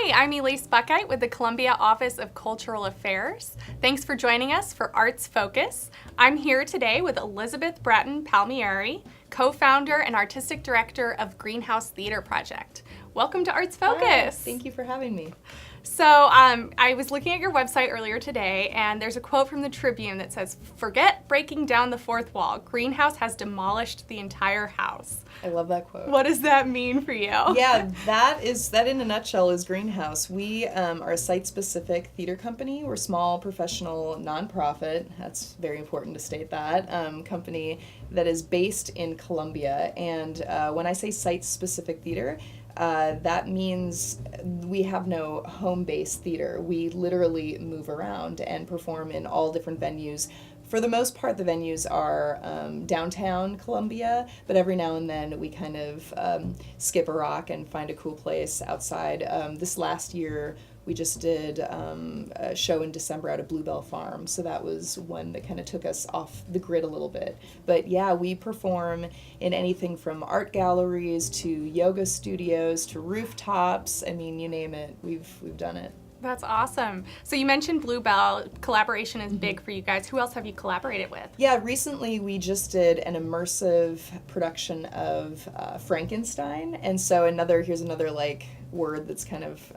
Hi, I'm Elise Buchheit with the Columbia Office of Cultural Affairs. Thanks for joining us for Arts Focus. I'm here today with Elizabeth Braaten Palmieri, co-founder and artistic director of GreenHouse Theater Project. Welcome to Arts Focus. Hi, thank you for having me. So I was looking at your website earlier today, and there's a quote from the Tribune that says, "Forget breaking down the fourth wall. GreenHouse has demolished the entire house." I love that quote. What does that mean for you? Yeah, that in a nutshell is GreenHouse. We are a site-specific theater company. We're a small, professional, nonprofit. That's very important to state that. Company that is based in Columbia. And when I say site-specific theater, that means we have no home-based theater. We literally move around and perform in all different venues. For the most part, the venues are downtown Columbia, but every now and then we kind of skip a rock and find a cool place outside. This last year, we just did a show in December out of Bluebell Farm, so that was one that kind of took us off the grid a little bit. But yeah, we perform in anything from art galleries to yoga studios to rooftops. I mean, you name it, we've done it. That's awesome. So you mentioned Bluebell. Collaboration is big for you guys. Who else have you collaborated with? Yeah, recently we just did an immersive production of Frankenstein. And so here's another like word that's kind of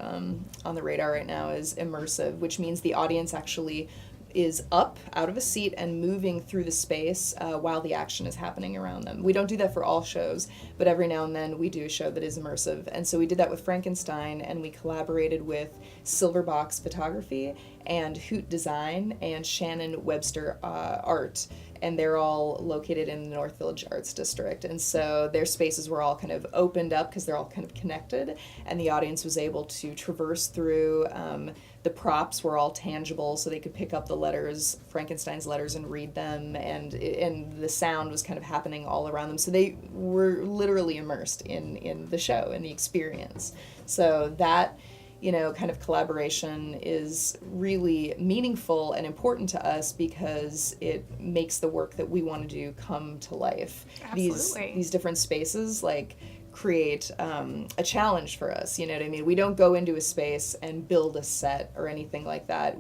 on the radar right now is immersive, which means the audience actually is up out of a seat and moving through the space while the action is happening around them. We don't do that for all shows, but every now and then we do a show that is immersive. And so we did that with Frankenstein, and we collaborated with Silverbox Photography and Hoot Design and Shannon Webster Art. And they're all located in the North Village Arts District. And so their spaces were all kind of opened up because they're all kind of connected, and the audience was able to traverse through. The props were all tangible, so they could pick up the letters, Frankenstein's letters, and read them, and the sound was kind of happening all around them. So they were literally immersed in the show, in the experience. So that, kind of collaboration is really meaningful and important to us because it makes the work that we want to do come to life. Absolutely. These different spaces, like, create a challenge for us, you know what I mean? We don't go into a space and build a set or anything like that.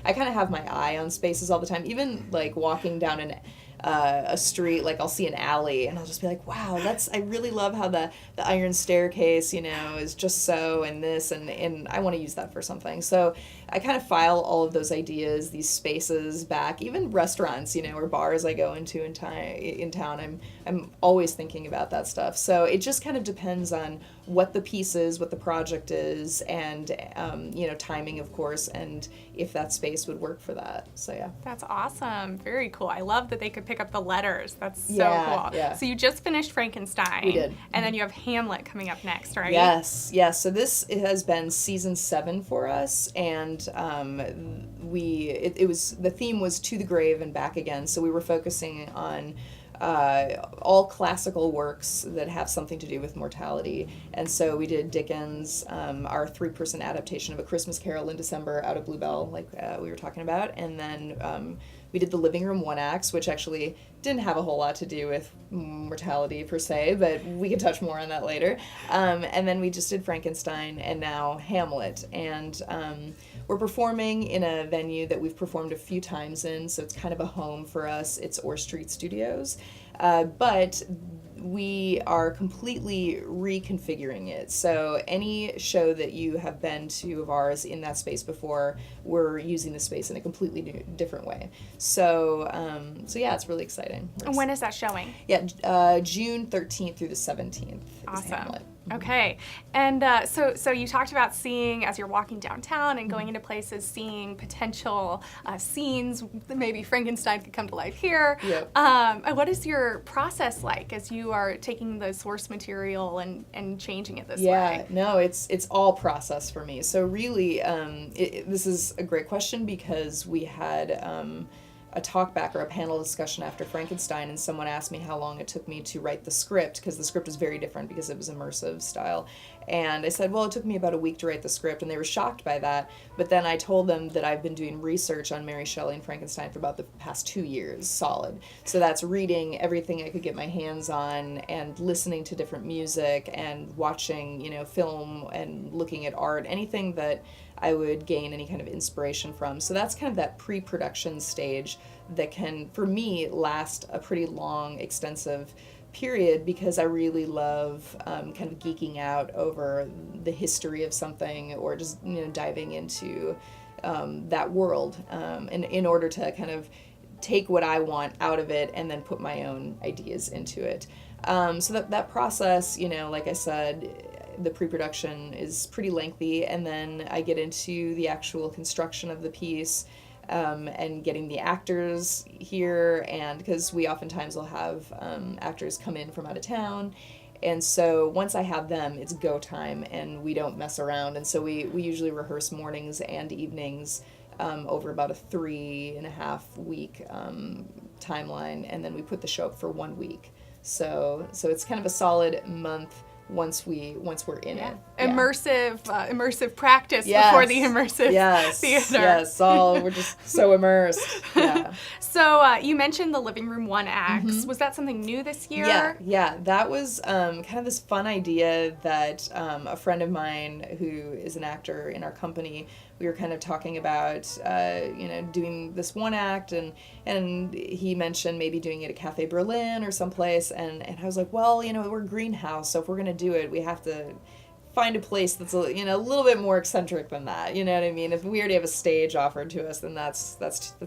I kind of have my eye on spaces all the time, even like walking down a street, like I'll see an alley and I'll just be like, wow, I really love how the iron staircase, is just so, and this, and I want to use that for something. So I kind of file all of those ideas, these spaces back, even restaurants, or bars I go into in town. I'm always thinking about that stuff. So it just kind of depends on what the piece is, what the project is, and timing, of course, and if that space would work for that. So yeah. That's awesome. Very cool. I love that they could pick up the letters. That's so cool. Yeah. So you just finished Frankenstein. We did. And then you have Hamlet coming up next, right? Yes. So this has been season 7 for us, and the theme was to the grave and back again. So we were focusing on all classical works that have something to do with mortality. And so we did Dickens, our 3-person adaptation of A Christmas Carol in December out of Bluebell, like we were talking about. And then we did the Living Room One Acts, which actually didn't have a whole lot to do with mortality per se, but we can touch more on that later. And then we just did Frankenstein and now Hamlet. And we're performing in a venue that we've performed a few times in, so it's kind of a home for us. It's Orr Street Studios. But we are completely reconfiguring it. So any show that you have been to of ours in that space before, we're using the space in a completely different way. So yeah, it's really exciting. And when is that showing? Yeah, June 13th through the 17th. Awesome. Hamlet. Okay. And so you talked about seeing, as you're walking downtown and going into places, seeing potential scenes, maybe Frankenstein could come to life here. Yep. What is your process like as you are taking the source material and changing it this way? Yeah, no, it's all process for me. So really, this is a great question because we had a talk back or a panel discussion after Frankenstein, and someone asked me how long it took me to write the script, because the script was very different because it was immersive style. And I said, well, it took me about a week to write the script, and they were shocked by that. But then I told them that I've been doing research on Mary Shelley and Frankenstein for about the past 2 years, solid. So that's reading everything I could get my hands on, and listening to different music, and watching, film, and looking at art, anything that I would gain any kind of inspiration from. So that's kind of that pre-production stage that can, for me, last a pretty long, extensive period, because I really love kind of geeking out over the history of something, or just diving into that world, and in order to kind of take what I want out of it and then put my own ideas into it. So that process, like I said, the pre-production is pretty lengthy, and then I get into the actual construction of the piece, and getting the actors here, and because we oftentimes will have actors come in from out of town, and so once I have them, it's go time, and we don't mess around, and so we usually rehearse mornings and evenings over about a 3.5 week timeline, and then we put the show up for 1 week. So it's kind of a solid month once we're in it. Immersive practice before the immersive theater. Yes, we're just so immersed. Yeah. So you mentioned the living room one acts. Was that something new this year? Yeah. That was kind of this fun idea that a friend of mine who is an actor in our company, we were kind of talking about, doing this one act, and he mentioned maybe doing it at Cafe Berlin or someplace, and I was like, well, we're GreenHouse, so if we're gonna do it, we have to find a place that's a little bit more eccentric than that. You know what I mean? If we already have a stage offered to us, then that's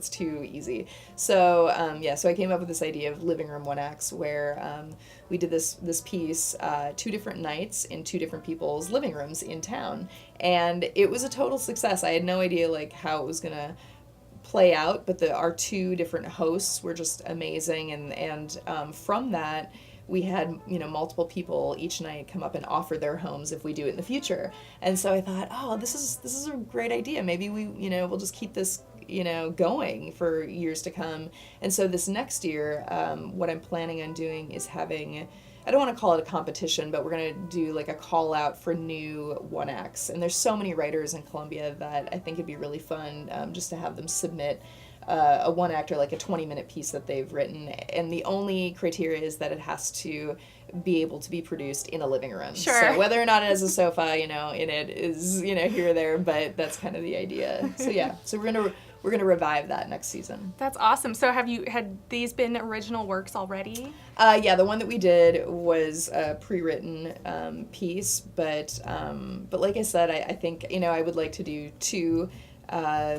too easy. So so I came up with this idea of living room one acts, where we did this piece 2 different nights in 2 different people's living rooms in town, and it was a total success. I had no idea how it was gonna play out, but our 2 different hosts were just amazing, and from that, we had multiple people each night come up and offer their homes if we do it in the future. And so I thought, oh, this is a great idea. Maybe we we'll just keep this going for years to come. And so this next year, what I'm planning on doing is having, I don't want to call it a competition, but we're going to do a call out for new one acts. And there's so many writers in Columbia that I think it'd be really fun just to have them submit a one actor, a 20-minute piece that they've written, and the only criteria is that it has to be able to be produced in a living room. Sure. So whether or not it has a sofa, in it is, here or there, but that's kind of the idea. So we're gonna revive that next season. That's awesome. So had these been original works already? The one that we did was a pre-written piece, but like I said, I think I would like to do 2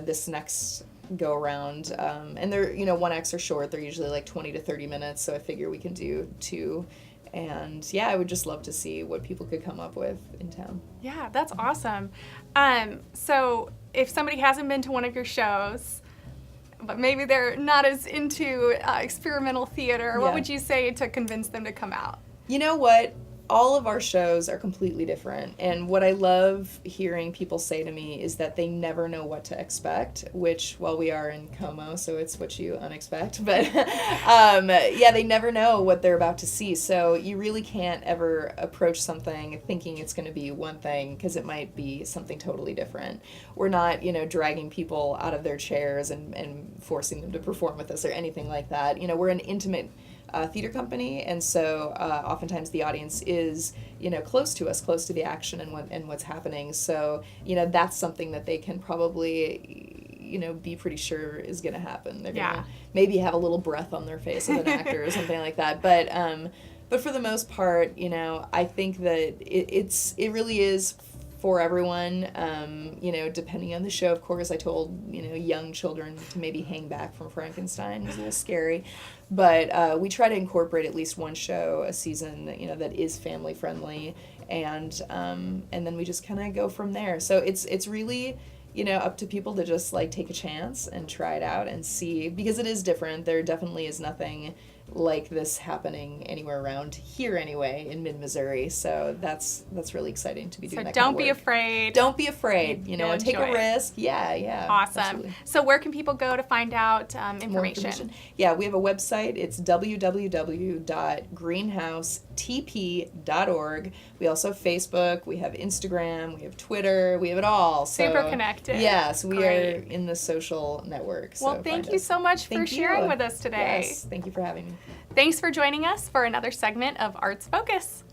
this next go around, and they're one acts are short. They're usually 20 to 30 minutes, so I figure we can do 2. And I would just love to see what people could come up with in town. Yeah, that's awesome. So if somebody hasn't been to one of your shows, but maybe they're not as into experimental theater, what would you say to convince them to come out? You know what? All of our shows are completely different, and what I love hearing people say to me is that they never know what to expect, which, well, we are in Como, so it's what you unexpect, but they never know what they're about to see, so you really can't ever approach something thinking it's going to be one thing, because it might be something totally different. We're not, dragging people out of their chairs and forcing them to perform with us or anything like that. We're an intimate theater company, and so oftentimes the audience is close to us, close to the action and what's happening, so that's something that they can probably be pretty sure is going to happen. They're gonna maybe have a little breath on their face of an actor or something like that, but for the most part, I think that it really is for everyone, depending on the show. Of course, I told, young children to maybe hang back from Frankenstein. It was a little scary. But we try to incorporate at least one show a season, that is family friendly. And then we just kind of go from there. So it's really, up to people to just take a chance and try it out and see, because it is different. There definitely is nothing like this happening anywhere around here anyway in mid-Missouri. So that's really exciting to be doing that kind don't of be work. afraid. Don't be afraid. You know, You'll take a enjoy it. risk. Yeah. Awesome. Absolutely. So where can people go to find out More information? Yeah, we have a website. It's www.greenhousetp.org. We also have Facebook. We have Instagram. We have Twitter. We have it all. So, Super connected. Yes, we Great. are in the social network. So Well, thank find you us. so much for Thank sharing you. with us today. Yes, thank you for having me. Thanks for joining us for another segment of Arts Focus.